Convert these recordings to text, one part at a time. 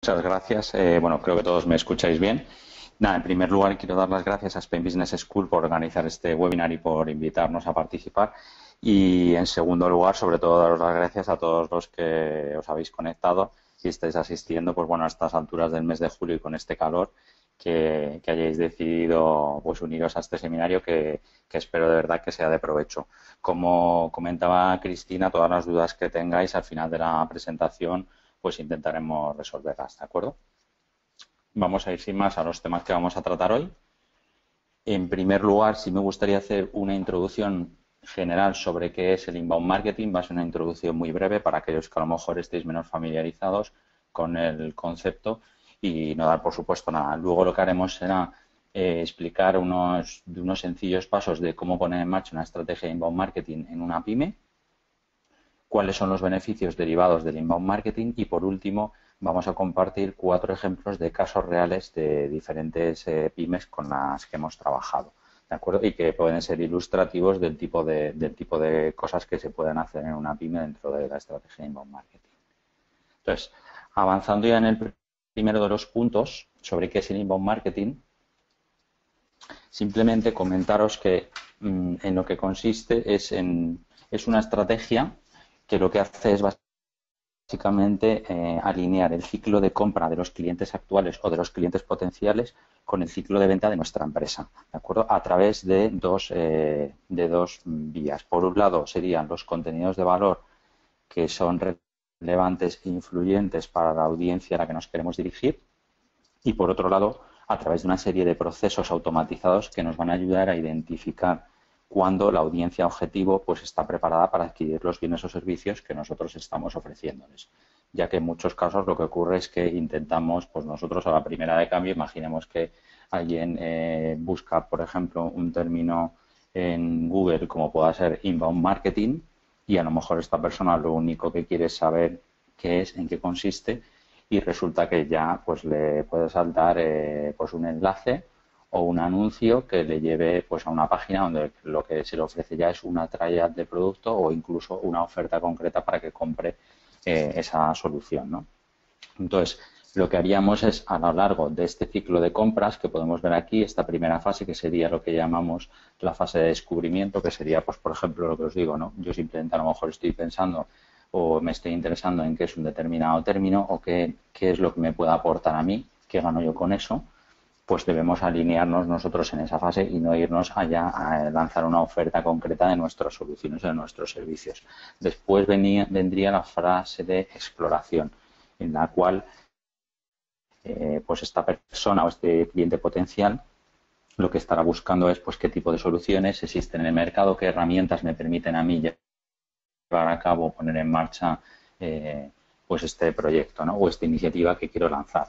Muchas gracias. Bueno, creo que todos me escucháis bien. Nada, en primer lugar, quiero dar las gracias a Spain Business School por organizar este webinar y por invitarnos a participar. Y en segundo lugar, sobre todo, daros las gracias a todos los que os habéis conectado y estáis asistiendo, pues bueno, a estas alturas del mes de julio y con este calor, que hayáis decidido pues uniros a este seminario que espero de verdad que sea de provecho. Como comentaba Cristina, todas las dudas que tengáis al final de la presentación pues intentaremos resolverlas, ¿de acuerdo? Vamos a ir sin más a los temas que vamos a tratar hoy. En primer lugar, sí me gustaría hacer una introducción general sobre qué es el inbound marketing. Va a ser una introducción muy breve para aquellos que a lo mejor estéis menos familiarizados con el concepto y no dar, por supuesto, nada. Luego lo que haremos será explicar unos sencillos pasos de cómo poner en marcha una estrategia de inbound marketing en una pyme, cuáles son los beneficios derivados del inbound marketing y, por último, vamos a compartir 4 ejemplos de casos reales de diferentes pymes con las que hemos trabajado, ¿de acuerdo? Y que pueden ser ilustrativos del tipo de cosas que se pueden hacer en una pyme dentro de la estrategia de inbound marketing. Entonces, avanzando ya en el primero de los puntos sobre qué es el inbound marketing, simplemente comentaros que en lo que consiste es una estrategia que lo que hace es básicamente alinear el ciclo de compra de los clientes actuales o de los clientes potenciales con el ciclo de venta de nuestra empresa, ¿de acuerdo? A través de dos vías. Por un lado serían los contenidos de valor que son relevantes e influyentes para la audiencia a la que nos queremos dirigir y, por otro lado, a través de una serie de procesos automatizados que nos van a ayudar a identificar cuando la audiencia objetivo pues está preparada para adquirir los bienes o servicios que nosotros estamos ofreciéndoles. Ya que en muchos casos lo que ocurre es que intentamos, pues nosotros a la primera de cambio, imaginemos que alguien busca, por ejemplo, un término en Google como pueda ser inbound marketing y a lo mejor esta persona lo único que quiere es saber qué es, en qué consiste y resulta que ya pues le puede saltar pues un enlace o un anuncio que le lleve pues a una página donde lo que se le ofrece ya es una trial de producto o incluso una oferta concreta para que compre esa solución, ¿no? Entonces, lo que haríamos es a lo largo de este ciclo de compras que podemos ver aquí, esta primera fase que sería lo que llamamos la fase de descubrimiento, que sería, pues por ejemplo, lo que os digo, ¿no? Yo simplemente a lo mejor estoy pensando o me estoy interesando en qué es un determinado término o qué es lo que me puede aportar a mí, qué gano yo con eso, pues debemos alinearnos nosotros en esa fase y no irnos allá a lanzar una oferta concreta de nuestras soluciones o de nuestros servicios. Después vendría la fase de exploración, en la cual pues esta persona o este cliente potencial lo que estará buscando es pues qué tipo de soluciones existen en el mercado, qué herramientas me permiten a mí llevar a cabo, poner en marcha pues este proyecto, ¿no? O esta iniciativa que quiero lanzar.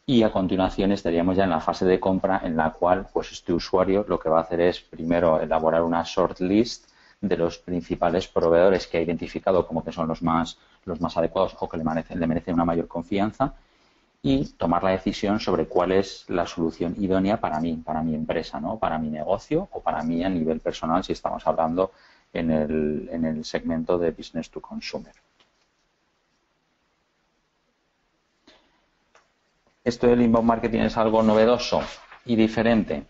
Y a continuación estaríamos ya en la fase de compra en la cual pues este usuario lo que va a hacer es primero elaborar una shortlist de los principales proveedores que ha identificado como que son los más adecuados o que le merecen una mayor confianza y tomar la decisión sobre cuál es la solución idónea para mí, para mi empresa, ¿no? Para mi negocio o para mí a nivel personal si estamos hablando en el segmento de business to consumer. ¿Esto del inbound marketing es algo novedoso y diferente?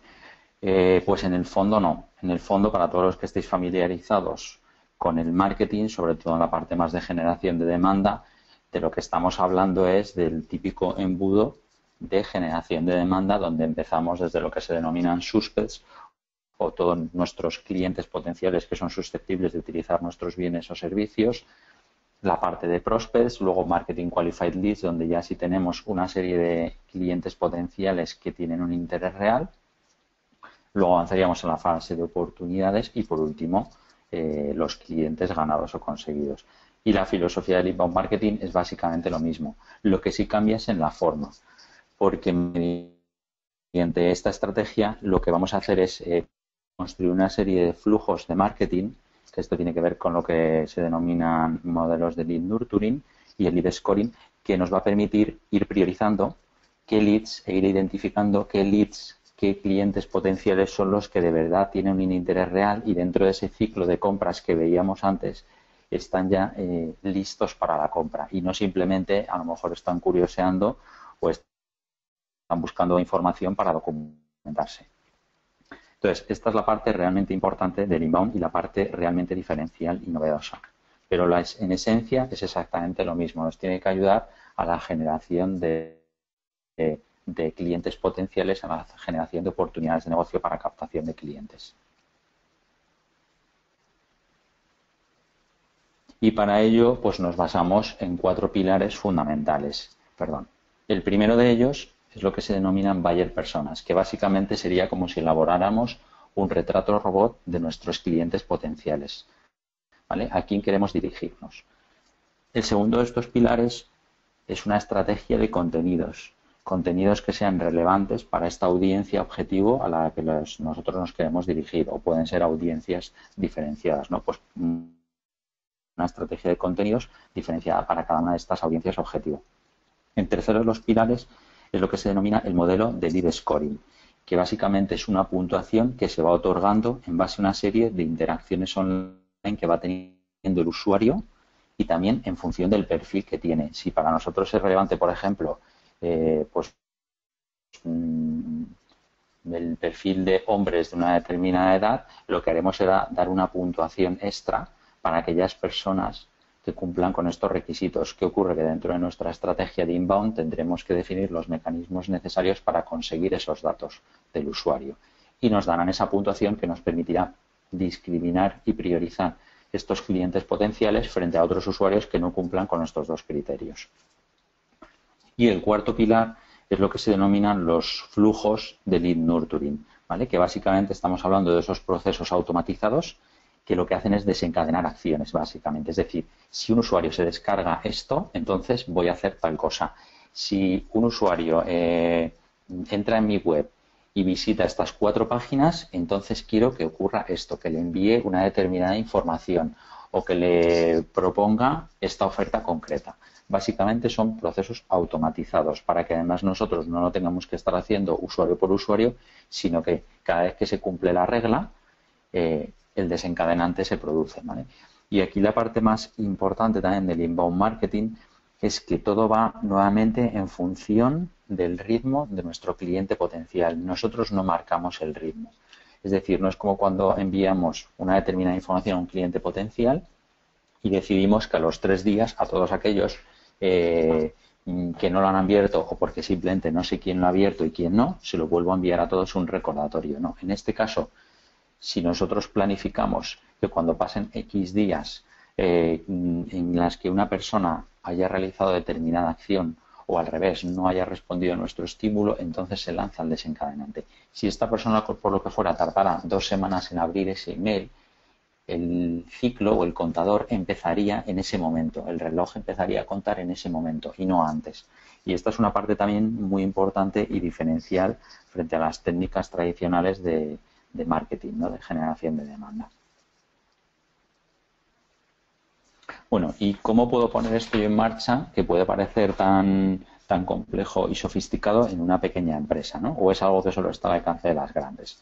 Pues en el fondo no. En el fondo, para todos los que estéis familiarizados con el marketing, sobre todo en la parte más de generación de demanda, de lo que estamos hablando es del típico embudo de generación de demanda donde empezamos desde lo que se denominan suspects o todos nuestros clientes potenciales que son susceptibles de utilizar nuestros bienes o servicios, la parte de prospects, luego marketing qualified leads, donde ya sí tenemos una serie de clientes potenciales que tienen un interés real. Luego avanzaríamos en la fase de oportunidades y, por último, los clientes ganados o conseguidos. Y la filosofía del inbound marketing es básicamente lo mismo. Lo que sí cambia es en la forma, porque mediante esta estrategia lo que vamos a hacer es construir una serie de flujos de marketing, que esto tiene que ver con lo que se denominan modelos de lead nurturing y el lead scoring, que nos va a permitir ir priorizando qué leads e ir identificando qué leads, qué clientes potenciales son los que de verdad tienen un interés real y dentro de ese ciclo de compras que veíamos antes están ya listos para la compra y no simplemente a lo mejor están curioseando o están buscando información para documentarse. Entonces, esta es la parte realmente importante del inbound y la parte realmente diferencial y novedosa. Pero en esencia es exactamente lo mismo. Nos tiene que ayudar a la generación de clientes potenciales, a la generación de oportunidades de negocio para captación de clientes. Y para ello, pues nos basamos en 4 pilares fundamentales. El primero de ellos es lo que se denominan buyer personas, que básicamente sería como si elaboráramos un retrato robot de nuestros clientes potenciales. ¿Vale? ¿A quién queremos dirigirnos? El segundo de estos pilares es una estrategia de contenidos que sean relevantes para esta audiencia objetivo a la que nosotros nos queremos dirigir, o pueden ser audiencias diferenciadas, ¿no? Pues una estrategia de contenidos diferenciada para cada una de estas audiencias objetivo. En tercero de los pilares es lo que se denomina el modelo de lead scoring, que básicamente es una puntuación que se va otorgando en base a una serie de interacciones online que va teniendo el usuario y también en función del perfil que tiene. Si para nosotros es relevante, por ejemplo, pues el perfil de hombres de una determinada edad, lo que haremos será dar una puntuación extra para aquellas personas que cumplan con estos requisitos. ¿Qué ocurre? Que dentro de nuestra estrategia de inbound tendremos que definir los mecanismos necesarios para conseguir esos datos del usuario y nos darán esa puntuación que nos permitirá discriminar y priorizar estos clientes potenciales frente a otros usuarios que no cumplan con estos 2 criterios. Y el cuarto pilar es lo que se denominan los flujos de lead nurturing, ¿vale? Que básicamente estamos hablando de esos procesos automatizados que lo que hacen es desencadenar acciones, básicamente. Es decir, si un usuario se descarga esto, entonces voy a hacer tal cosa. Si un usuario entra en mi web y visita estas 4 páginas, entonces quiero que ocurra esto, que le envíe una determinada información o que le proponga esta oferta concreta. Básicamente son procesos automatizados para que además nosotros no lo tengamos que estar haciendo usuario por usuario, sino que cada vez que se cumple la regla, el desencadenante se produce, ¿vale? Y aquí la parte más importante también del inbound marketing es que todo va nuevamente en función del ritmo de nuestro cliente potencial. Nosotros no marcamos el ritmo. Es decir, no es como cuando enviamos una determinada información a un cliente potencial y decidimos que a los 3 días a todos aquellos que no lo han abierto o porque simplemente no sé quién lo ha abierto y quién no, se lo vuelvo a enviar a todos un recordatorio. No, en este caso, si nosotros planificamos que cuando pasen X días en las que una persona haya realizado determinada acción o al revés, no haya respondido a nuestro estímulo, entonces se lanza el desencadenante. Si esta persona, por lo que fuera, tardara 2 semanas en abrir ese email, el ciclo o el contador empezaría en ese momento, el reloj empezaría a contar en ese momento y no antes. Y esta es una parte también muy importante y diferencial frente a las técnicas tradicionales de marketing, ¿no? De generación de demanda. Bueno, ¿y cómo puedo poner esto yo en marcha que puede parecer tan complejo y sofisticado en una pequeña empresa, ¿no? ¿O es algo que solo está al alcance de las grandes?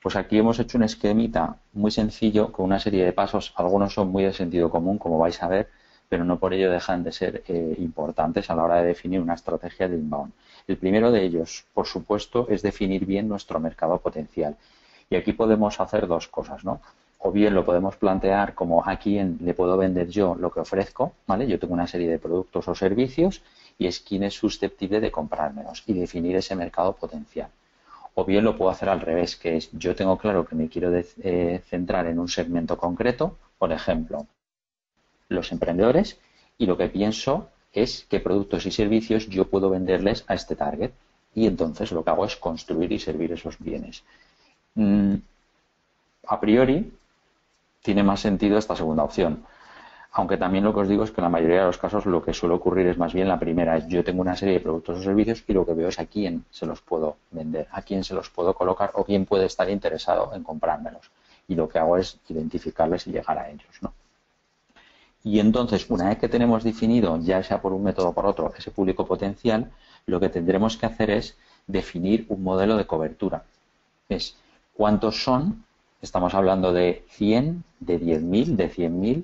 Pues aquí hemos hecho un esquemita muy sencillo con una serie de pasos. Algunos son muy de sentido común, como vais a ver, pero no por ello dejan de ser importantes a la hora de definir una estrategia de inbound. El primero de ellos, por supuesto, es definir bien nuestro mercado potencial. Y aquí podemos hacer 2 cosas, ¿no? O bien lo podemos plantear como a quién le puedo vender yo lo que ofrezco, ¿vale? Yo tengo una serie de productos o servicios y es quién es susceptible de comprármelos y definir ese mercado potencial. O bien lo puedo hacer al revés, que es yo tengo claro que me quiero centrar en un segmento concreto, por ejemplo, los emprendedores, y lo que pienso es qué productos y servicios yo puedo venderles a este target. Y entonces lo que hago es construir y servir esos bienes. A priori, tiene más sentido esta segunda opción. Aunque también lo que os digo es que en la mayoría de los casos lo que suele ocurrir es más bien la primera. Es yo tengo una serie de productos o servicios y lo que veo es a quién se los puedo vender, a quién se los puedo colocar o quién puede estar interesado en comprármelos. Y lo que hago es identificarles y llegar a ellos, ¿no? Y entonces, una vez que tenemos definido, ya sea por un método o por otro, ese público potencial, lo que tendremos que hacer es definir un modelo de cobertura. Es cuántos son, estamos hablando de 100, de 10.000, de 100.000,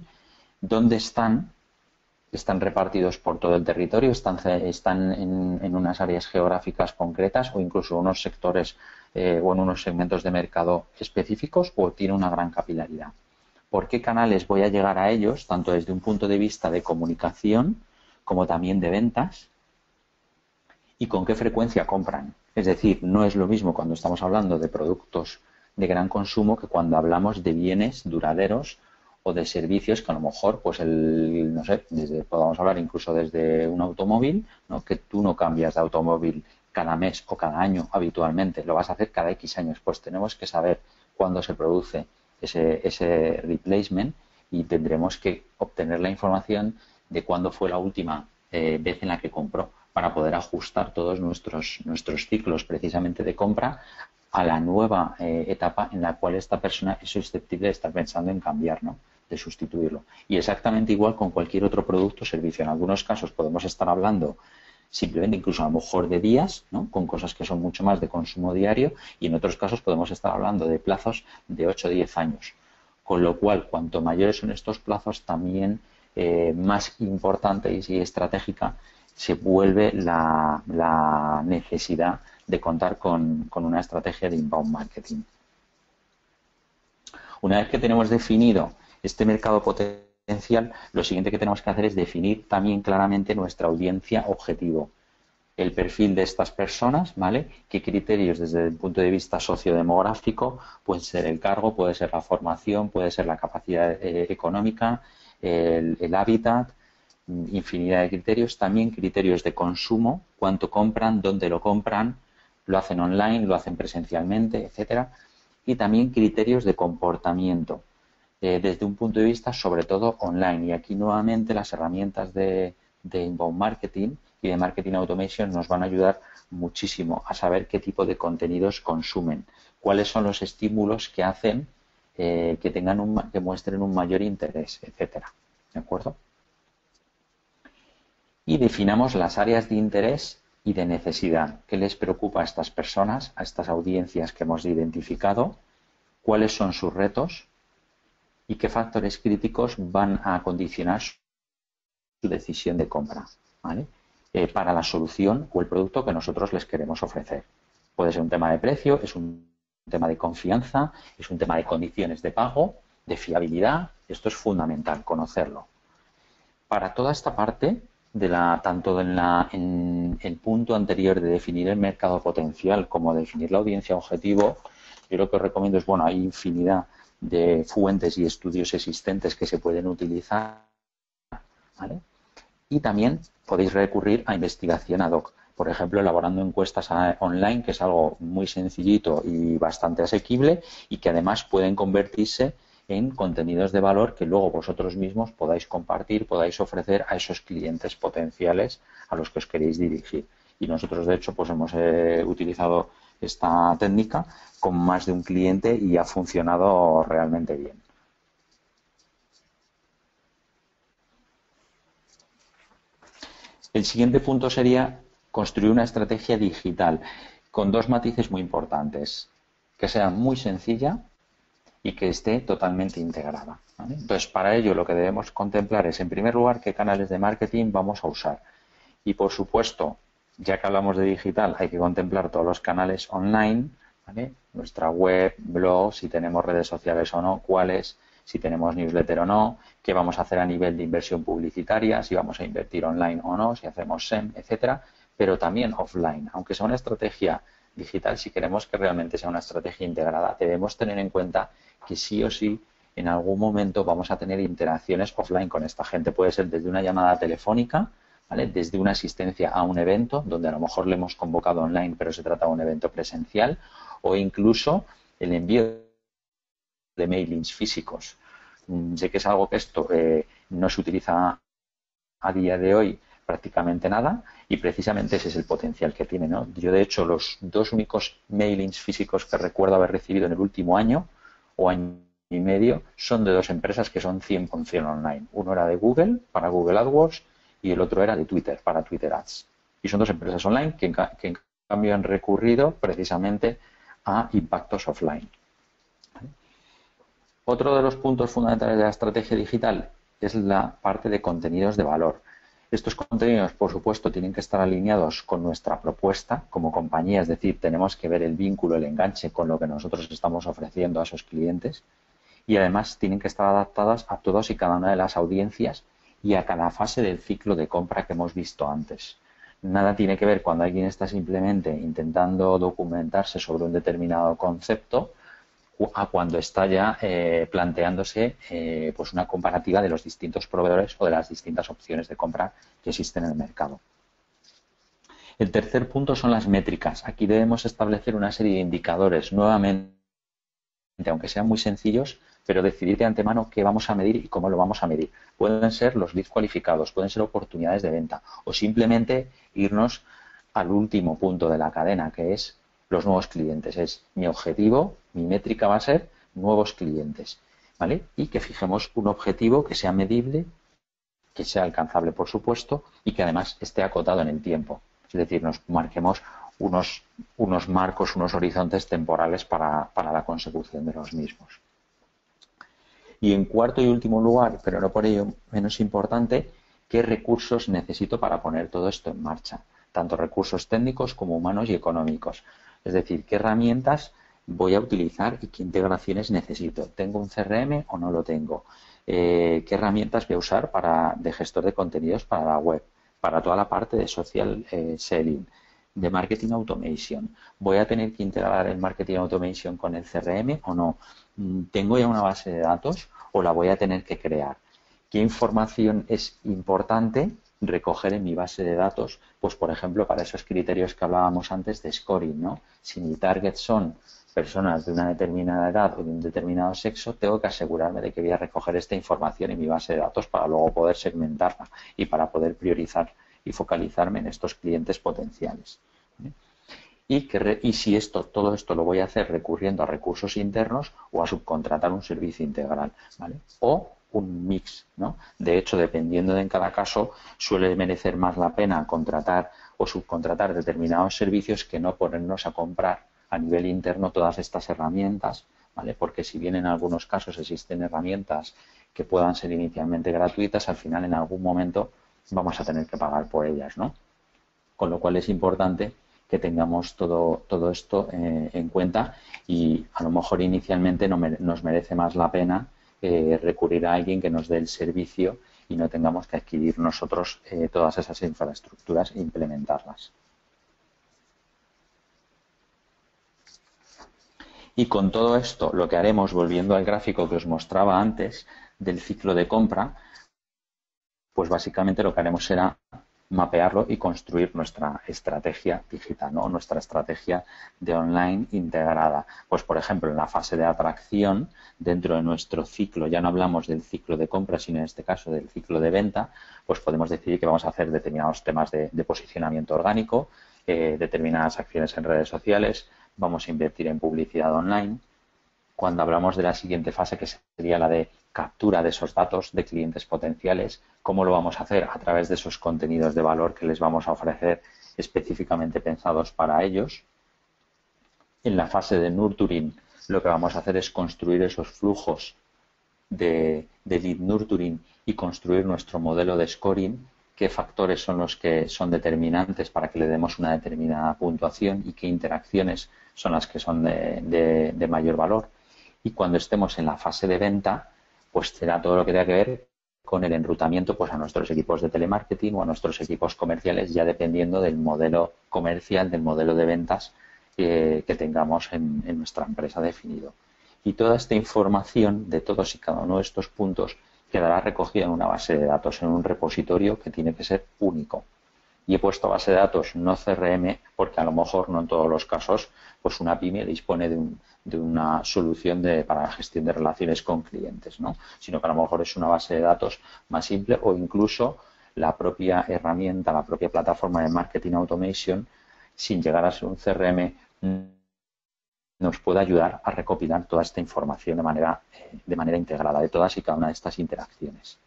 ¿Dónde están? ¿Están repartidos por todo el territorio? ¿Están en unas áreas geográficas concretas o incluso unos sectores o en unos segmentos de mercado específicos o tiene una gran capilaridad? ¿Por qué canales voy a llegar a ellos, tanto desde un punto de vista de comunicación como también de ventas? ¿Y con qué frecuencia compran? Es decir, no es lo mismo cuando estamos hablando de productos de gran consumo que cuando hablamos de bienes duraderos o de servicios que a lo mejor, pues no sé, podamos hablar incluso desde un automóvil, ¿no? Que tú no cambias de automóvil cada mes o cada año habitualmente, lo vas a hacer cada X años. Pues tenemos que saber cuándo se produce ese replacement y tendremos que obtener la información de cuándo fue la última vez en la que compró, para poder ajustar todos nuestros ciclos precisamente de compra a la nueva etapa en la cual esta persona es susceptible de estar pensando en cambiar, ¿no? De sustituirlo. Y exactamente igual con cualquier otro producto o servicio. En algunos casos podemos estar hablando simplemente incluso a lo mejor de días, ¿no? Con cosas que son mucho más de consumo diario, y en otros casos podemos estar hablando de plazos de 8 o 10 años. Con lo cual, cuanto mayores son estos plazos, también más importante y estratégica se vuelve la necesidad de contar con una estrategia de inbound marketing. Una vez que tenemos definido este mercado potencial, lo siguiente que tenemos que hacer es definir también claramente nuestra audiencia objetivo, el perfil de estas personas, ¿vale? ¿Qué criterios desde el punto de vista sociodemográfico? Puede ser el cargo, puede ser la formación, puede ser la capacidad económica, el hábitat, infinidad de criterios. También criterios de consumo, cuánto compran, dónde lo compran, lo hacen online, lo hacen presencialmente, etcétera. Y también criterios de comportamiento, desde un punto de vista sobre todo online. Y aquí nuevamente las herramientas de inbound marketing y de marketing automation nos van a ayudar muchísimo a saber qué tipo de contenidos consumen, cuáles son los estímulos que hacen que muestren un mayor interés, etcétera. ¿De acuerdo? Y definamos las áreas de interés y de necesidad. ¿Qué les preocupa a estas personas, a estas audiencias que hemos identificado? ¿Cuáles son sus retos? ¿Y qué factores críticos van a condicionar su decisión de compra, ¿vale? Para la solución o el producto que nosotros les queremos ofrecer? Puede ser un tema de precio, es un tema de confianza, es un tema de condiciones de pago, de fiabilidad. Esto es fundamental, conocerlo. Para toda esta parte, tanto en el punto anterior de definir el mercado potencial como definir la audiencia objetivo, yo lo que os recomiendo es, bueno, hay infinidad de fuentes y estudios existentes que se pueden utilizar, ¿vale? Y también podéis recurrir a investigación ad hoc, por ejemplo, elaborando encuestas online, que es algo muy sencillito y bastante asequible y que además pueden convertirse en contenidos de valor que luego vosotros mismos podáis compartir, podáis ofrecer a esos clientes potenciales a los que os queréis dirigir. Y nosotros, de hecho, pues hemos utilizado esta técnica con más de un cliente y ha funcionado realmente bien. El siguiente punto sería construir una estrategia digital con dos matices muy importantes: que sea muy sencilla y que esté totalmente integrada, ¿vale? Entonces, para ello lo que debemos contemplar es, en primer lugar, qué canales de marketing vamos a usar. Y, por supuesto, ya que hablamos de digital, hay que contemplar todos los canales online, ¿vale? Nuestra web, blog, si tenemos redes sociales o no, cuáles, si tenemos newsletter o no, qué vamos a hacer a nivel de inversión publicitaria, si vamos a invertir online o no, si hacemos SEM, etcétera, pero también offline. Aunque sea una estrategia digital, si queremos que realmente sea una estrategia integrada, debemos tener en cuenta que sí o sí en algún momento vamos a tener interacciones offline con esta gente. Puede ser desde una llamada telefónica, ¿vale? Desde una asistencia a un evento, donde a lo mejor le hemos convocado online, pero se trata de un evento presencial, o incluso el envío de mailings físicos. Sé que es algo que esto no se utiliza a día de hoy prácticamente nada, y precisamente ese es el potencial que tiene, ¿no? Yo, de hecho, los dos únicos mailings físicos que recuerdo haber recibido en el último año o año y medio son de dos empresas que son 100% online. Uno era de Google, para Google AdWords, y el otro era de Twitter, para Twitter Ads. Y son dos empresas online que en cambio han recurrido precisamente a impactos offline. Otro de los puntos fundamentales de la estrategia digital es la parte de contenidos de valor. Estos contenidos, por supuesto, tienen que estar alineados con nuestra propuesta como compañía, es decir, tenemos que ver el vínculo, el enganche con lo que nosotros estamos ofreciendo a esos clientes y además tienen que estar adaptadas a todas y cada una de las audiencias y a cada fase del ciclo de compra que hemos visto antes. Nada tiene que ver cuando alguien está simplemente intentando documentarse sobre un determinado concepto a cuando está ya planteándose pues una comparativa de los distintos proveedores o de las distintas opciones de compra que existen en el mercado. El tercer punto son las métricas. Aquí debemos establecer una serie de indicadores, nuevamente, aunque sean muy sencillos, pero decidir de antemano qué vamos a medir y cómo lo vamos a medir. Pueden ser los leads cualificados, pueden ser oportunidades de venta o simplemente irnos al último punto de la cadena, que es los nuevos clientes. Es mi objetivo, mi métrica va a ser nuevos clientes, ¿vale? Y que fijemos un objetivo que sea medible, que sea alcanzable, por supuesto, y que además esté acotado en el tiempo. Es decir, nos marquemos unos marcos, unos horizontes temporales para la consecución de los mismos. Y en cuarto y último lugar, pero no por ello menos importante, ¿qué recursos necesito para poner todo esto en marcha? Tanto recursos técnicos como humanos y económicos. Es decir, ¿qué herramientas voy a utilizar y qué integraciones necesito? ¿Tengo un CRM o no lo tengo? ¿Qué herramientas voy a usar de gestor de contenidos para la web? Para toda la parte de social selling, de marketing automation. ¿Voy a tener que integrar el marketing automation con el CRM o no? ¿Tengo ya una base de datos o la voy a tener que crear? ¿Qué información es importante recoger en mi base de datos? Pues, por ejemplo, para esos criterios que hablábamos antes de scoring, ¿no? Si mi target son personas de una determinada edad o de un determinado sexo, tengo que asegurarme de que voy a recoger esta información en mi base de datos para luego poder segmentarla y para poder priorizar y focalizarme en estos clientes potenciales. Y si todo esto lo voy a hacer recurriendo a recursos internos o a subcontratar un servicio integral, ¿vale? O un mix, ¿no? De hecho, dependiendo de en cada caso, suele merecer más la pena contratar o subcontratar determinados servicios que no ponernos a comprar a nivel interno todas estas herramientas, ¿vale? Porque si bien en algunos casos existen herramientas que puedan ser inicialmente gratuitas, al final en algún momento vamos a tener que pagar por ellas, ¿no? Con lo cual es importante que tengamos todo esto en cuenta y a lo mejor inicialmente nos merece más la pena recurrir a alguien que nos dé el servicio y no tengamos que adquirir nosotros todas esas infraestructuras e implementarlas. Y con todo esto, lo que haremos, volviendo al gráfico que os mostraba antes del ciclo de compra, pues básicamente lo que haremos será mapearlo y construir nuestra estrategia digital, ¿no? Nuestra estrategia de online integrada. Pues, por ejemplo, en la fase de atracción, dentro de nuestro ciclo, ya no hablamos del ciclo de compra, sino en este caso del ciclo de venta, pues podemos decidir que vamos a hacer determinados temas de posicionamiento orgánico, determinadas acciones en redes sociales, vamos a invertir en publicidad online. Cuando hablamos de la siguiente fase, que sería la de captura de esos datos de clientes potenciales, ¿cómo lo vamos a hacer? A través de esos contenidos de valor que les vamos a ofrecer específicamente pensados para ellos. En la fase de nurturing, lo que vamos a hacer es construir esos flujos de lead nurturing y construir nuestro modelo de scoring, qué factores son los que son determinantes para que le demos una determinada puntuación y qué interacciones son las que son de mayor valor. Y cuando estemos en la fase de venta, pues será todo lo que tenga que ver con el enrutamiento pues a nuestros equipos de telemarketing o a nuestros equipos comerciales, ya dependiendo del modelo comercial, del modelo de ventas que tengamos en nuestra empresa definido. Y toda esta información de todos y cada uno de estos puntos quedará recogida en una base de datos, en un repositorio que tiene que ser único. Y he puesto base de datos no CRM porque a lo mejor no en todos los casos pues una pyme dispone de una solución para la gestión de relaciones con clientes, ¿no? Sino que a lo mejor es una base de datos más simple o incluso la propia herramienta, la propia plataforma de marketing automation, sin llegar a ser un CRM, nos puede ayudar a recopilar toda esta información de manera integrada de todas y cada una de estas interacciones.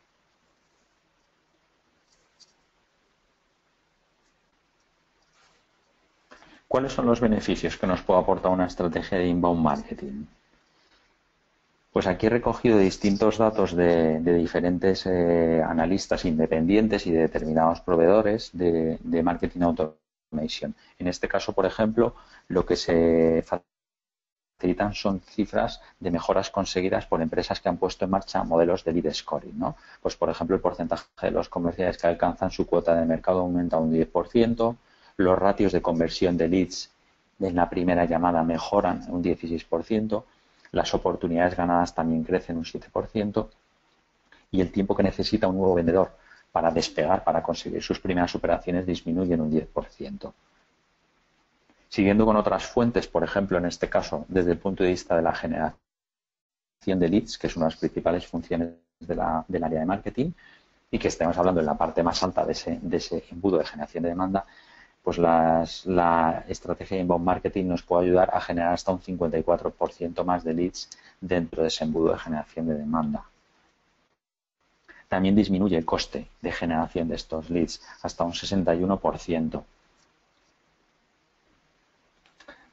¿Cuáles son los beneficios que nos puede aportar una estrategia de inbound marketing? Pues aquí he recogido distintos datos de diferentes analistas independientes y de determinados proveedores de marketing automation. En este caso, por ejemplo, lo que se facilitan son cifras de mejoras conseguidas por empresas que han puesto en marcha modelos de lead scoring, ¿no? Pues, por ejemplo, el porcentaje de los comerciales que alcanzan su cuota de mercado aumenta un 10%, los ratios de conversión de leads en la primera llamada mejoran un 16%, las oportunidades ganadas también crecen un 7% y el tiempo que necesita un nuevo vendedor para despegar, para conseguir sus primeras operaciones, disminuye en un 10%. Siguiendo con otras fuentes, por ejemplo, en este caso, desde el punto de vista de la generación de leads, que es una de las principales funciones del área de marketing, y que estemos hablando en la parte más alta de ese embudo de generación de demanda, pues la estrategia de inbound marketing nos puede ayudar a generar hasta un 54% más de leads dentro de ese embudo de generación de demanda. También disminuye el coste de generación de estos leads hasta un 61%.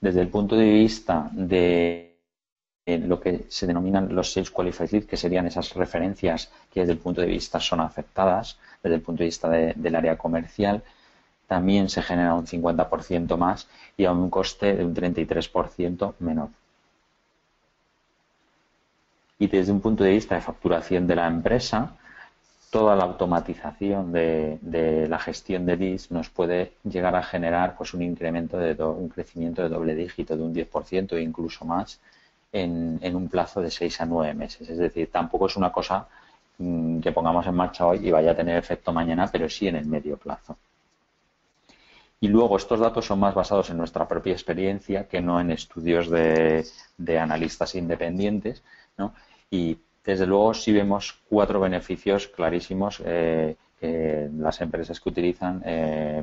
Desde el punto de vista de lo que se denominan los Sales Qualified Leads, que serían esas referencias que desde el punto de vista son afectadas, desde el punto de vista del área comercial, también se genera un 50% más y a un coste de un 33% menor. Y desde un punto de vista de facturación de la empresa, toda la automatización de la gestión de leads nos puede llegar a generar pues un incremento un crecimiento de doble dígito de un 10% e incluso más en un plazo de 6 a 9 meses. Es decir, tampoco es una cosa que pongamos en marcha hoy y vaya a tener efecto mañana, pero sí en el medio plazo. Y luego estos datos son más basados en nuestra propia experiencia que no en estudios de analistas independientes, ¿no? Y desde luego sí vemos 4 beneficios clarísimos las empresas que utilizan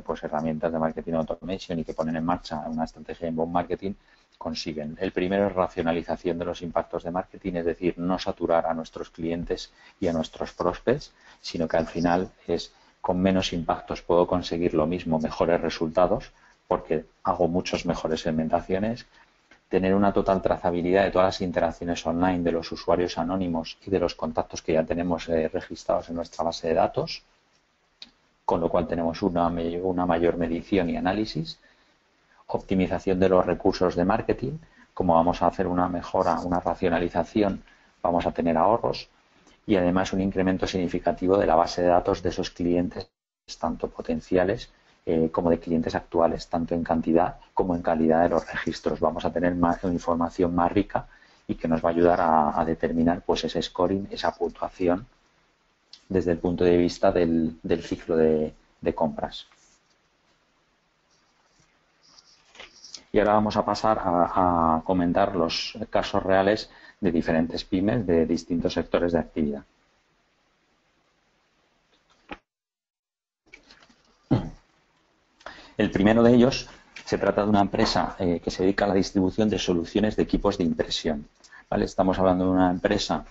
pues herramientas de marketing automation y que ponen en marcha una estrategia de inbound marketing consiguen. El primero es racionalización de los impactos de marketing, es decir, no saturar a nuestros clientes y a nuestros prospects, sino que al final es con menos impactos puedo conseguir lo mismo, mejores resultados, porque hago muchas mejores segmentaciones. Tener una total trazabilidad de todas las interacciones online de los usuarios anónimos y de los contactos que ya tenemos registrados en nuestra base de datos, con lo cual tenemos una mayor medición y análisis. Optimización de los recursos de marketing, como vamos a hacer una mejora, una racionalización, vamos a tener ahorros y además un incremento significativo de la base de datos de esos clientes, tanto potenciales como de clientes actuales, tanto en cantidad como en calidad de los registros. Vamos a tener una información más rica y que nos va a ayudar a determinar pues ese scoring, esa puntuación desde el punto de vista del ciclo de compras. Y ahora vamos a pasar a comentar los casos reales de diferentes pymes de distintos sectores de actividad. El primero de ellos se trata de una empresa que se dedica a la distribución de soluciones de equipos de impresión, ¿vale? Estamos hablando de una empresa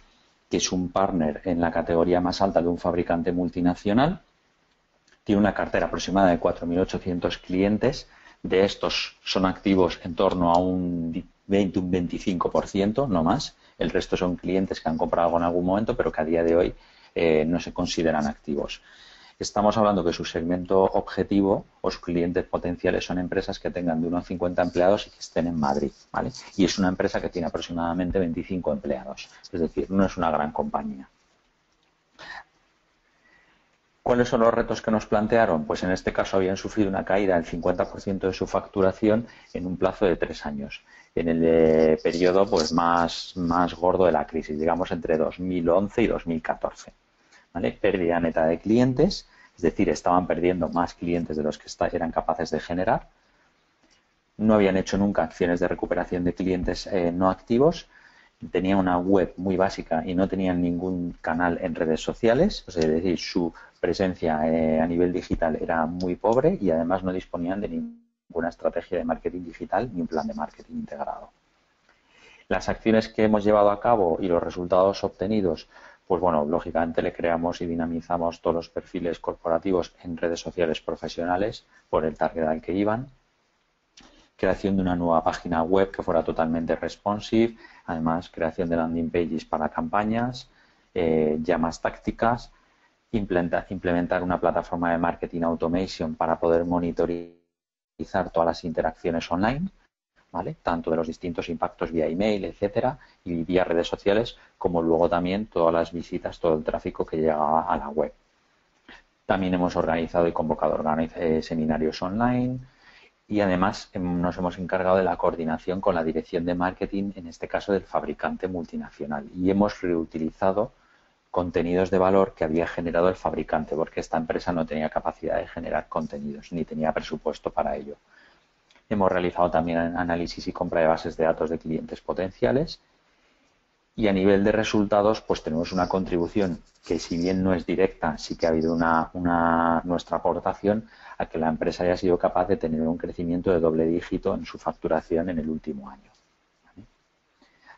que es un partner en la categoría más alta de un fabricante multinacional. Tiene una cartera aproximada de 4.800 clientes. De estos son activos en torno a un 20, un 25%, no más. El resto son clientes que han comprado algo en algún momento, pero que a día de hoy no se consideran activos. Estamos hablando que su segmento objetivo o sus clientes potenciales son empresas que tengan de unos 50 empleados y que estén en Madrid, ¿vale? Y es una empresa que tiene aproximadamente 25 empleados. Es decir, no es una gran compañía. ¿Cuáles son los retos que nos plantearon? Pues en este caso habían sufrido una caída del 50% de su facturación en un plazo de 3 años, en el periodo pues más gordo de la crisis, digamos entre 2011 y 2014. ¿Vale? Pérdida neta de clientes, es decir, estaban perdiendo más clientes de los que eran capaces de generar. No habían hecho nunca acciones de recuperación de clientes no activos. Tenían una web muy básica y no tenían ningún canal en redes sociales, es decir, su presencia a nivel digital era muy pobre y además no disponían de ninguna estrategia de marketing digital ni un plan de marketing integrado. Las acciones que hemos llevado a cabo y los resultados obtenidos, pues bueno, lógicamente le creamos y dinamizamos todos los perfiles corporativos en redes sociales profesionales por el target al que iban. creación de una nueva página web que fuera totalmente responsive, además creación de landing pages para campañas, llamadas tácticas, implementar una plataforma de marketing automation para poder monitorizar todas las interacciones online, ¿vale? Tanto de los distintos impactos vía email, etcétera, y vía redes sociales, como luego también todas las visitas, todo el tráfico que llegaba a la web. También hemos organizado y convocado seminarios online y además nos hemos encargado de la coordinación con la dirección de marketing, en este caso del fabricante multinacional, y hemos reutilizado contenidos de valor que había generado el fabricante, porque esta empresa no tenía capacidad de generar contenidos ni tenía presupuesto para ello. Hemos realizado también análisis y compra de bases de datos de clientes potenciales y a nivel de resultados pues tenemos una contribución que, si bien no es directa, sí que ha habido nuestra aportación a que la empresa haya sido capaz de tener un crecimiento de doble dígito en su facturación en el último año. ¿Vale?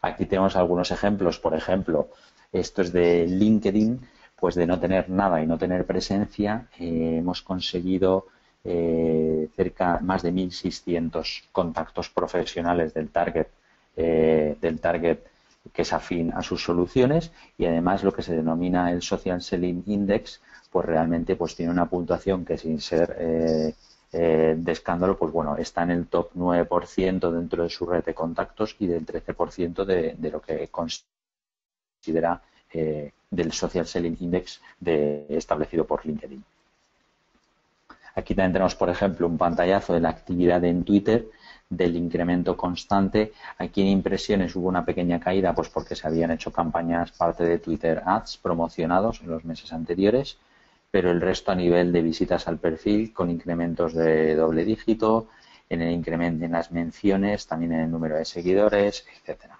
Aquí tenemos algunos ejemplos. Por ejemplo, esto es de LinkedIn, pues de no tener nada y no tener presencia, hemos conseguido más de 1.600 contactos profesionales del target que es afín a sus soluciones, y además lo que se denomina el Social Selling Index, pues realmente pues tiene una puntuación que, sin ser de escándalo, pues bueno, está en el top 9% dentro de su red de contactos y del 13% de lo que considera del Social Selling Index establecido por LinkedIn. Aquí también tenemos, por ejemplo, un pantallazo de la actividad en Twitter, del incremento constante. Aquí en impresiones hubo una pequeña caída, pues porque se habían hecho campañas, parte de Twitter Ads promocionados en los meses anteriores, pero el resto a nivel de visitas al perfil con incrementos de doble dígito, en el incremento en las menciones, también en el número de seguidores, etcétera.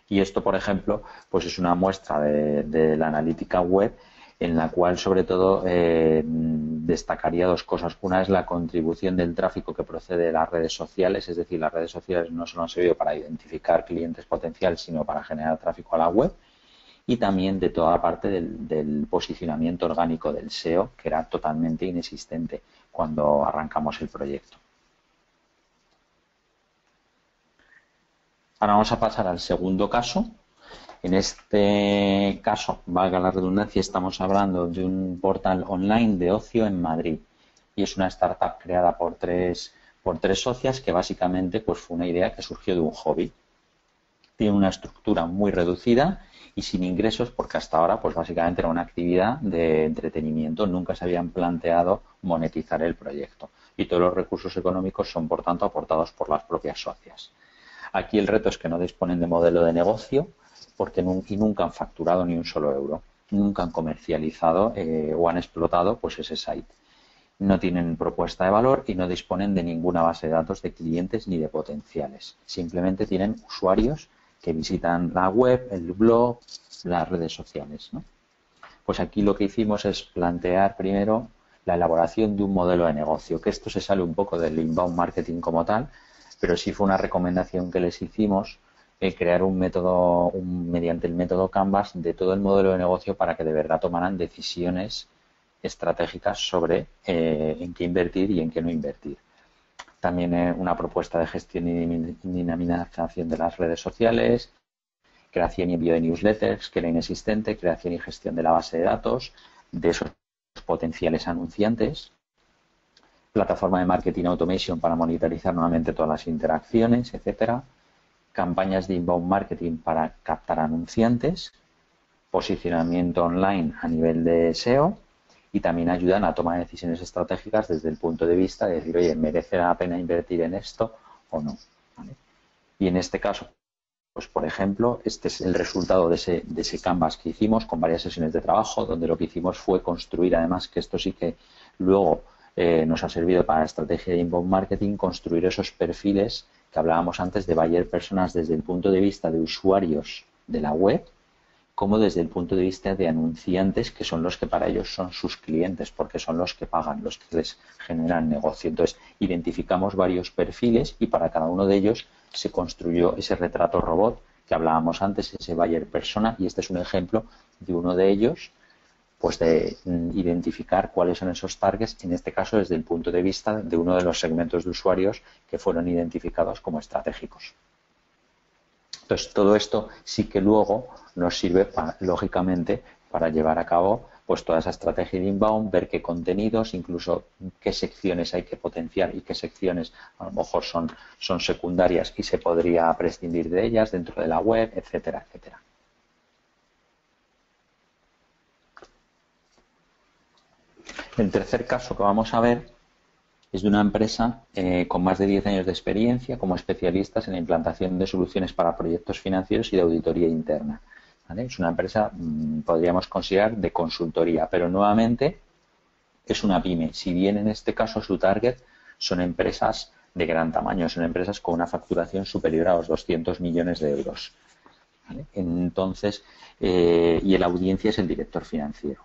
Y esto, por ejemplo, pues es una muestra de la analítica web, en la cual sobre todo destacaría dos cosas. Una es la contribución del tráfico que procede de las redes sociales, es decir, las redes sociales no solo han servido para identificar clientes potenciales, sino para generar tráfico a la web, y también de toda la parte del posicionamiento orgánico del SEO, que era totalmente inexistente cuando arrancamos el proyecto. Ahora vamos a pasar al segundo caso. En este caso, valga la redundancia, estamos hablando de un portal online de ocio en Madrid, y es una startup creada por tres socias, que básicamente pues fue una idea que surgió de un hobby. Tiene una estructura muy reducida y sin ingresos, porque hasta ahora pues básicamente era una actividad de entretenimiento. Nunca se habían planteado monetizar el proyecto y todos los recursos económicos son, por tanto, aportados por las propias socias. Aquí el reto es que no disponen de modelo de negocio, porque nunca han facturado ni un solo euro, nunca han comercializado o han explotado pues ese site. No tienen propuesta de valor y no disponen de ninguna base de datos de clientes ni de potenciales. Simplemente tienen usuarios que visitan la web, el blog, las redes sociales, ¿no? Pues aquí lo que hicimos es plantear primero la elaboración de un modelo de negocio, que esto se sale un poco del inbound marketing como tal, pero sí fue una recomendación que les hicimos, crear un método, mediante el método Canvas, de todo el modelo de negocio para que de verdad tomaran decisiones estratégicas sobre en qué invertir y en qué no invertir. También una propuesta de gestión y dinamización de las redes sociales, creación y envío de newsletters, que era inexistente, creación y gestión de la base de datos de esos potenciales anunciantes, plataforma de marketing automation para monitorizar nuevamente todas las interacciones, etcétera, campañas de inbound marketing para captar anunciantes, posicionamiento online a nivel de SEO, y también ayudan a tomar decisiones estratégicas desde el punto de vista de decir, oye, ¿merece la pena invertir en esto o no? ¿Vale? Y en este caso, pues por ejemplo, este es el resultado de ese Canvas que hicimos con varias sesiones de trabajo, donde lo que hicimos fue construir, además, que esto sí que luego nos ha servido para la estrategia de inbound marketing, construir esos perfiles que hablábamos antes de buyer personas desde el punto de vista de usuarios de la web, como desde el punto de vista de anunciantes, que son los que para ellos son sus clientes, porque son los que pagan, los que les generan negocio. Entonces, identificamos varios perfiles y para cada uno de ellos se construyó ese retrato robot que hablábamos antes, ese buyer persona, y este es un ejemplo de uno de ellos, pues de identificar cuáles son esos targets, en este caso desde el punto de vista de uno de los segmentos de usuarios que fueron identificados como estratégicos. Entonces, todo esto sí que luego nos sirve, lógicamente, para llevar a cabo pues toda esa estrategia de inbound, ver qué contenidos, incluso qué secciones hay que potenciar y qué secciones a lo mejor son secundarias y se podría prescindir de ellas dentro de la web, etcétera, etcétera. El tercer caso que vamos a ver es de una empresa con más de 10 años de experiencia como especialistas en la implantación de soluciones para proyectos financieros y de auditoría interna. ¿Vale? Es una empresa, podríamos considerar, de consultoría, pero nuevamente es una pyme. Si bien en este caso su target son empresas de gran tamaño, son empresas con una facturación superior a los 200 millones de euros. ¿Vale? Entonces, y la audiencia es el director financiero.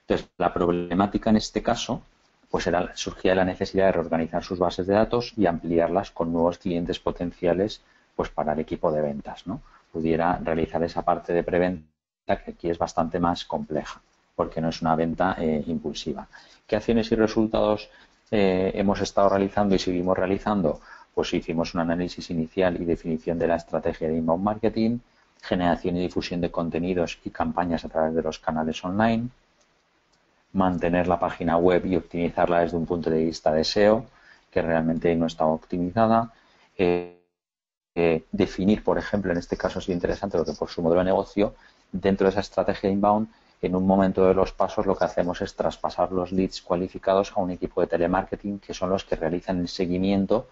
Entonces, la problemática en este caso pues surgía de la necesidad de reorganizar sus bases de datos y ampliarlas con nuevos clientes potenciales pues para el equipo de ventas, ¿no? Pudiera realizar esa parte de preventa que aquí es bastante más compleja porque no es una venta impulsiva. ¿Qué acciones y resultados hemos estado realizando y seguimos realizando? Pues hicimos un análisis inicial y definición de la estrategia de inbound marketing, generación y difusión de contenidos y campañas a través de los canales online, mantener la página web y optimizarla desde un punto de vista de SEO, que realmente no estaba optimizada. Definir, por ejemplo, en este caso es interesante porque por su modelo de negocio, dentro de esa estrategia de inbound, en un momento de los pasos lo que hacemos es traspasar los leads cualificados a un equipo de telemarketing que son los que realizan el seguimiento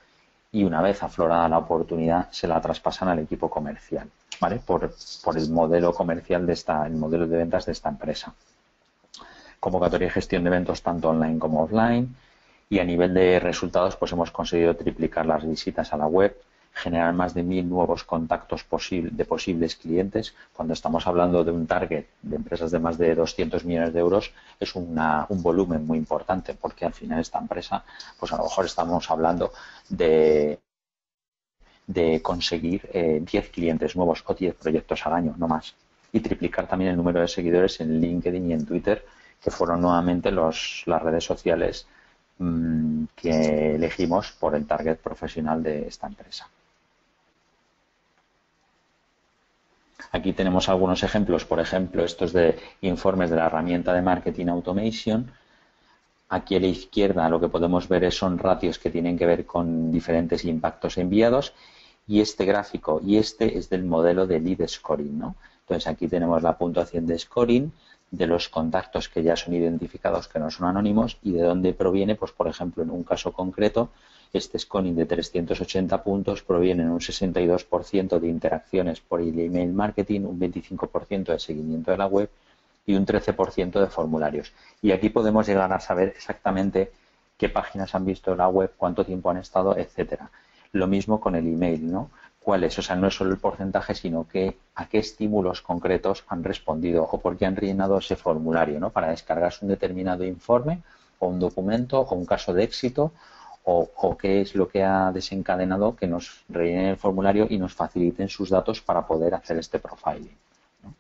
y una vez aflorada la oportunidad se la traspasan al equipo comercial, ¿vale? Por el modelo comercial el modelo de ventas de esta empresa. Convocatoria y gestión de eventos tanto online como offline, y a nivel de resultados pues hemos conseguido triplicar las visitas a la web, generar más de 1.000 nuevos contactos de posibles clientes. Cuando estamos hablando de un target de empresas de más de 200 millones de euros es un volumen muy importante, porque al final esta empresa pues a lo mejor estamos hablando de conseguir 10 clientes nuevos o 10 proyectos al año, no más, y triplicar también el número de seguidores en LinkedIn y en Twitter, que fueron nuevamente las redes sociales que elegimos por el target profesional de esta empresa. Aquí tenemos algunos ejemplos, por ejemplo, estos de informes de la herramienta de Marketing Automation. Aquí a la izquierda lo que podemos ver son ratios que tienen que ver con diferentes impactos enviados, y este gráfico y este es del modelo de lead scoring, ¿no? Entonces aquí tenemos la puntuación de scoring de los contactos que ya son identificados, que no son anónimos, y de dónde proviene, pues por ejemplo en un caso concreto, este scoring de 380 puntos proviene en un 62% de interacciones por el email marketing, un 25% de seguimiento de la web y un 13% de formularios. Y aquí podemos llegar a saber exactamente qué páginas han visto en la web, cuánto tiempo han estado, etcétera. Lo mismo con el email, ¿no? ¿Cuáles? O sea, no es solo el porcentaje, sino a qué estímulos concretos han respondido o por qué han rellenado ese formulario, ¿no? Para descargarse un determinado informe o un documento o un caso de éxito o qué es lo que ha desencadenado que nos rellenen el formulario y nos faciliten sus datos para poder hacer este profiling, ¿no?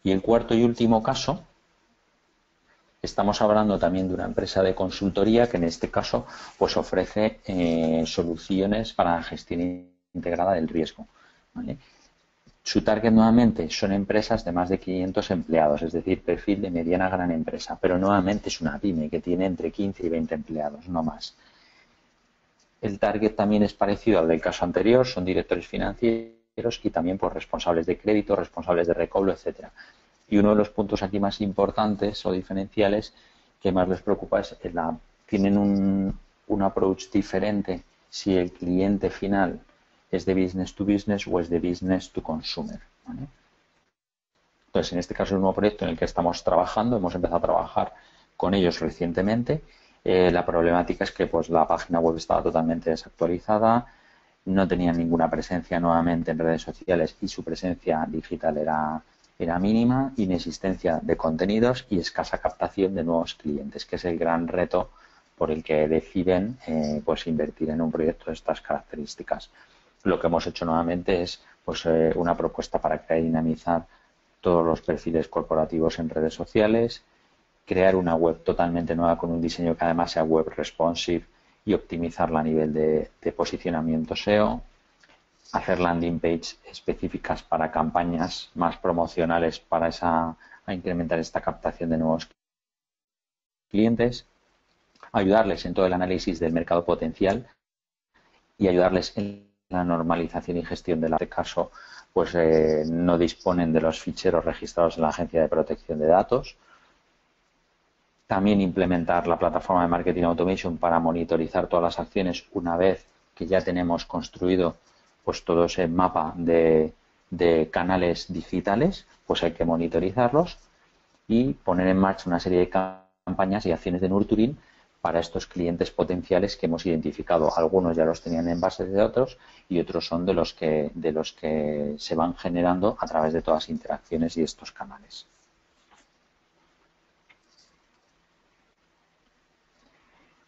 Y el cuarto y último caso, estamos hablando también de una empresa de consultoría que en este caso pues ofrece soluciones para la gestión integrada del riesgo, ¿vale? Su target nuevamente son empresas de más de 500 empleados, es decir, perfil de mediana a gran empresa, pero nuevamente es una pyme que tiene entre 15 y 20 empleados, no más. El target también es parecido al del caso anterior, son directores financieros y también pues, responsables de crédito, responsables de recobro, etcétera. Y uno de los puntos aquí más importantes o diferenciales que más les preocupa es que tienen un approach diferente si el cliente final es de business to business o es de business to consumer, ¿vale? Entonces, en este caso es un nuevo proyecto en el que estamos trabajando, hemos empezado a trabajar con ellos recientemente. La problemática es que pues, la página web estaba totalmente desactualizada, no tenían ninguna presencia nuevamente en redes sociales y su presencia digital era mínima, inexistencia de contenidos y escasa captación de nuevos clientes, que es el gran reto por el que deciden pues invertir en un proyecto de estas características. Lo que hemos hecho nuevamente es pues una propuesta para crear y dinamizar todos los perfiles corporativos en redes sociales, crear una web totalmente nueva con un diseño que además sea web responsive y optimizarla a nivel de posicionamiento SEO, hacer landing page específicas para campañas más promocionales para a incrementar esta captación de nuevos clientes, ayudarles en todo el análisis del mercado potencial y ayudarles en la normalización y gestión de la. En este caso, pues no disponen de los ficheros registrados en la Agencia de Protección de Datos. También implementar la plataforma de Marketing Automation para monitorizar todas las acciones una vez que ya tenemos construido pues todo ese mapa de canales digitales, pues hay que monitorizarlos y poner en marcha una serie de campañas y acciones de nurturing para estos clientes potenciales que hemos identificado. Algunos ya los tenían en bases de datos y otros son de los que se van generando a través de todas las interacciones y estos canales.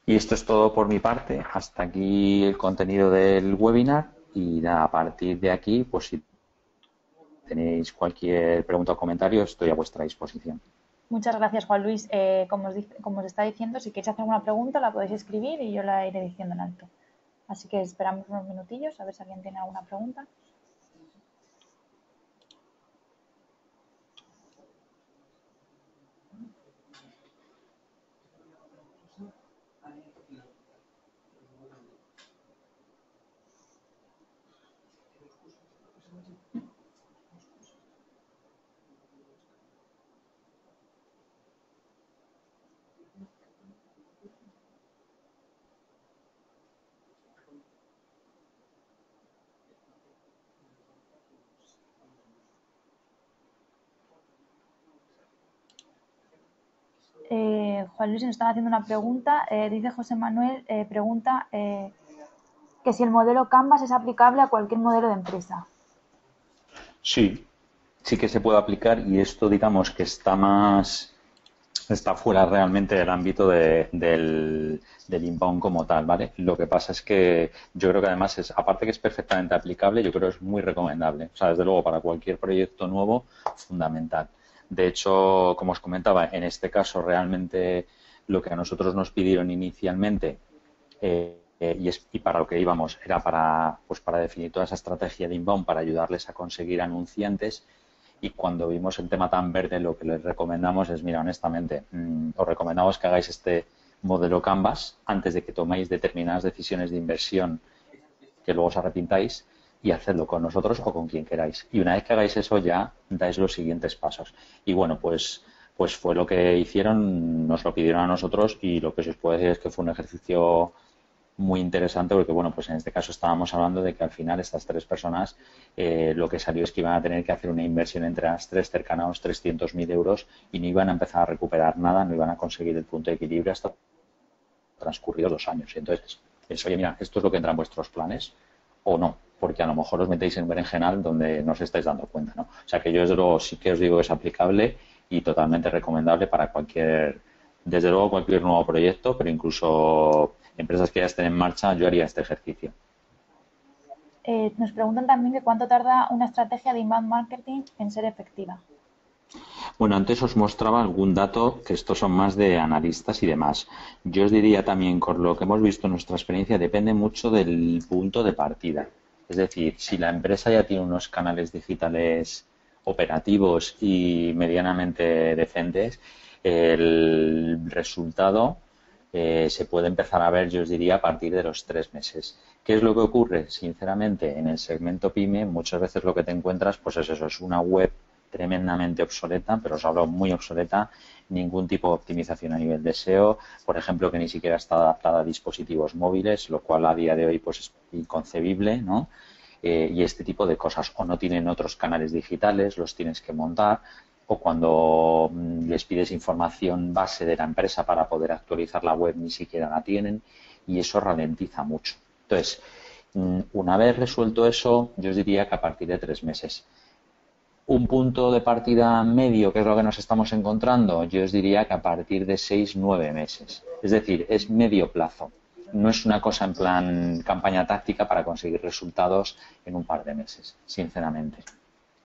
Y esto es todo por mi parte. Hasta aquí el contenido del webinar y nada, a partir de aquí, pues si tenéis cualquier pregunta o comentario, estoy a vuestra disposición. Muchas gracias, Juan Luis. Como os está diciendo, si queréis hacer alguna pregunta, la podéis escribir y yo la iré diciendo en alto. Así que esperamos unos minutillos a ver si alguien tiene alguna pregunta. Juan Luis nos está haciendo una pregunta. Dice José Manuel, pregunta que si el modelo Canvas es aplicable a cualquier modelo de empresa. Sí, sí que se puede aplicar y esto digamos que está fuera realmente del ámbito del inbound como tal, ¿vale? Lo que pasa es que yo creo que además aparte que es perfectamente aplicable, yo creo que es muy recomendable. O sea, desde luego para cualquier proyecto nuevo, fundamental. De hecho, como os comentaba, en este caso realmente lo que a nosotros nos pidieron inicialmente y para lo que íbamos era para definir toda esa estrategia de inbound para ayudarles a conseguir anunciantes. Y cuando vimos el tema tan verde, lo que les recomendamos es, mira, honestamente, os recomendamos que hagáis este modelo Canvas antes de que toméis determinadas decisiones de inversión que luego os arrepintáis y hacedlo con nosotros o con quien queráis. Y una vez que hagáis eso ya dais los siguientes pasos. Y bueno, pues fue lo que hicieron, nos lo pidieron a nosotros y lo que os puedo decir es que fue un ejercicio muy interesante porque, bueno, pues en este caso estábamos hablando de que al final estas tres personas lo que salió es que iban a tener que hacer una inversión entre las tres cercana a los 300.000 euros y no iban a empezar a recuperar nada, no iban a conseguir el punto de equilibrio hasta transcurridos 2 años. Y entonces, oye, mira, esto es lo que entra en vuestros planes o no, porque a lo mejor os metéis en un berenjenal donde no os estáis dando cuenta, ¿no? O sea que yo desde luego sí que os digo que es aplicable y totalmente recomendable para desde luego cualquier nuevo proyecto, pero incluso empresas que ya estén en marcha, yo haría este ejercicio. Nos preguntan también que cuánto tarda una estrategia de inbound marketing en ser efectiva. Bueno, antes os mostraba algún dato que estos son más de analistas y demás. Yo os diría también, con lo que hemos visto en nuestra experiencia, depende mucho del punto de partida. Es decir, si la empresa ya tiene unos canales digitales operativos y medianamente decentes, el resultado se puede empezar a ver, yo os diría, a partir de los 3 meses. ¿Qué es lo que ocurre? Sinceramente, en el segmento PYME muchas veces lo que te encuentras pues es eso, es una web tremendamente obsoleta, pero os hablo muy obsoleta, ningún tipo de optimización a nivel de SEO, por ejemplo, que ni siquiera está adaptada a dispositivos móviles, lo cual a día de hoy pues es inconcebible, ¿no? Y este tipo de cosas, o no tienen otros canales digitales, los tienes que montar, o cuando les pides información base de la empresa para poder actualizar la web ni siquiera la tienen y eso ralentiza mucho. Entonces, una vez resuelto eso, yo os diría que a partir de 3 meses. Un punto de partida medio, que es lo que nos estamos encontrando, yo os diría que a partir de 6-9 meses. Es decir, es medio plazo. No es una cosa en plan campaña táctica para conseguir resultados en un par de meses, sinceramente.